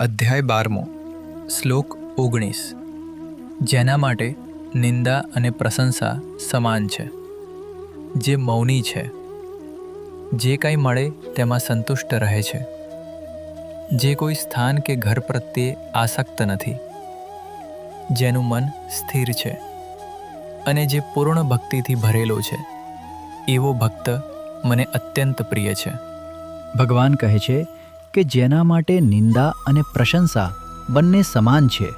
અધ્યાય 12 શ્લોક 19 જેના માટે નિંદા અને પ્રશંસા સમાન છે, જે મૌની છે, જે કંઈ મળે તેમાં સંતુષ્ટ રહે છે, જે કોઈ સ્થાન કે ઘર પ્રત્યે આસક્ત નથી, જેનું મન સ્થિર છે અને જે પૂર્ણ ભક્તિથી ભરેલો છે, એવો ભક્ત મને અત્યંત પ્રિય છે. ભગવાન કહે છે કે જેના માટે નિંદા અને પ્રશંસા બંને સમાન છે,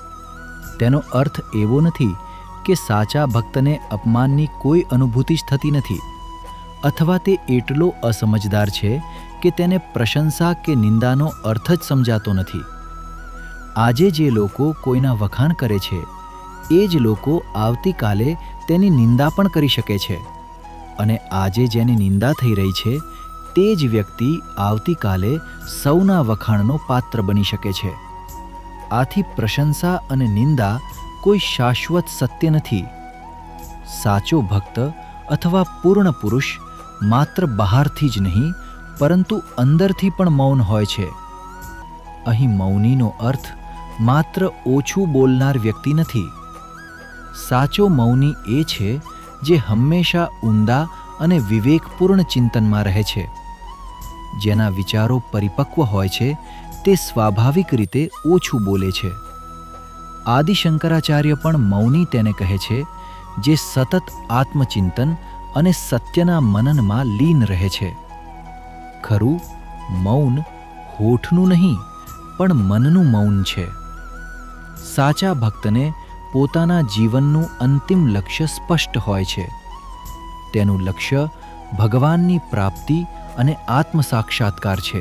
તેનો અર્થ એવો નથી કે સાચા ભક્તને અપમાનની કોઈ અનુભૂતિ જ થતી નથી, અથવા તે એટલો અસમજદાર છે કે તેને પ્રશંસા કે નિંદાનો અર્થ જ સમજાતો નથી. આજે જે લોકો કોઈના વખાણ કરે છે, એ જ લોકો આવતીકાલે તેની નિંદા પણ કરી શકે છે, અને આજે જેની નિંદા થઈ રહી છે તે જ વ્યક્તિ આવતીકાલે સૌના વખાણનો પાત્ર બની શકે છે. આથી પ્રશંસા અને નિંદા કોઈ શાશ્વત સત્ય નથી. સાચો ભક્ત અથવા પૂર્ણ પુરુષ માત્ર બહારથી જ નહીં પરંતુ અંદરથી પણ મૌન હોય છે. અહીં મૌનીનો અર્થ માત્ર ઓછું બોલનાર વ્યક્તિ નથી. સાચો મૌની એ છે જે હંમેશા ઊંડા અને વિવેકપૂર્ણ ચિંતનમાં રહે છે. જેના વિચારો પરિપક્વ હોય છે તે સ્વાભાવિક રીતે ઓછું બોલે છે. આદિ શંકરાચાર્ય પણ મૌની તેને કહે છે, જે સતત આત્મચિંતન અને સત્યના મનનમાં લીન રહે છે. ખરું, મૌન હોઠનું નહીં પણ મનનું મૌન છે. સાચા ભક્તને પોતાના જીવનનું અંતિમ લક્ષ્ય સ્પષ્ટ હોય છે. તેનું લક્ષ્ય ભગવાનની પ્રાપ્તિ અને આત્મસાક્ષાત્કાર છે.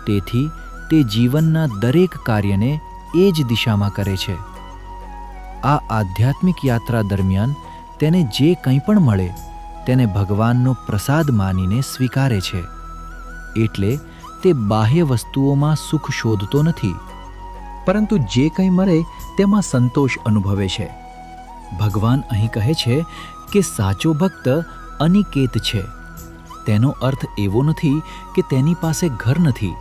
તેથી તે જીવનના દરેક કાર્યને એ જ દિશામાં કરે છે. આ આધ્યાત્મિક યાત્રા દરમિયાન તેને જે કંઈ પણ મળે તેને ભગવાનનો પ્રસાદ માનીને સ્વીકારે છે. એટલે તે બાહ્ય વસ્તુઓમાં સુખ શોધતો નથી, પરંતુ જે કંઈ મળે તેમાં સંતોષ અનુભવે છે. ભગવાન અહીં કહે છે કે સાચો ભક્ત અનિકેત છે. તેનો અર્થ એવો નથી કે તેની પાસે ઘર નથી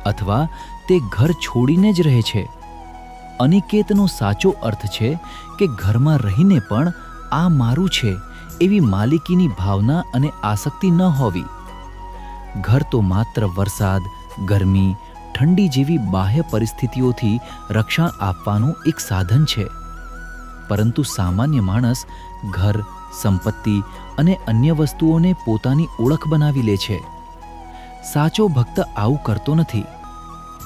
અથવા તે ઘર છોડીને જ રહે છે. અનિકેતનો સાચો અર્થ છે કે ઘરમાં રહીને પણ આ મારું છે એવી માલિકીની ભાવના અને આસક્તિ ન હોવી. ઘર તો માત્ર વરસાદ, ગરમી, ઠંડી જેવી બાહ્ય પરિસ્થિતિઓથી રક્ષણ આપવાનું એક સાધન છે. પરંતુ સામાન્ય માણસ ઘર, સંપત્તિ અને અન્ય વસ્તુઓને પોતાની ઓળખ બનાવી લે છે. સાચો ભક્ત આવું કરતો નથી.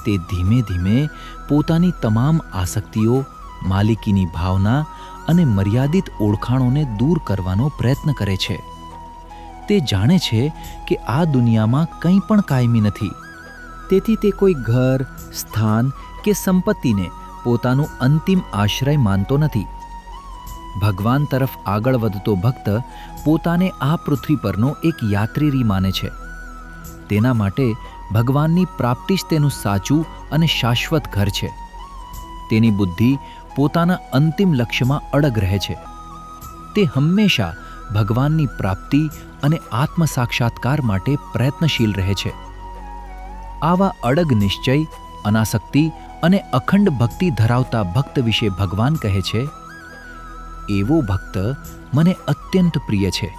તે ધીમે ધીમે પોતાની તમામ આસક્તિઓ, માલિકીની ભાવના અને મર્યાદિત ઓળખાણોને દૂર કરવાનો પ્રયત્ન કરે છે. તે જાણે છે કે આ દુનિયામાં કંઈ પણ કાયમી નથી. તેથી તે કોઈ ઘર, સ્થાન કે સંપત્તિને પોતાનું અંતિમ આશ્રય માનતો નથી. ભગવાન તરફ આગળ વધતો ભક્ત પોતાને આ પૃથ્વી પરનો એક યાત્રીરી માને છે. તેના માટે ભગવાનની પ્રાપ્તિ જ તેનું સાચું અને શાશ્વત ઘર છે. તેની બુદ્ધિ પોતાના અંતિમ લક્ષ્યમાં અડગ રહે છે. તે હંમેશા ભગવાનની પ્રાપ્તિ અને આત્મસાક્ષાત્કાર માટે પ્રયત્નશીલ રહે છે. આવા અડગ નિશ્ચય, અનાસક્તિ અને અખંડ ભક્તિ ધરાવતા ભક્ત વિશે ભગવાન કહે છે, એવો ભક્ત મને અત્યંત પ્રિય છે.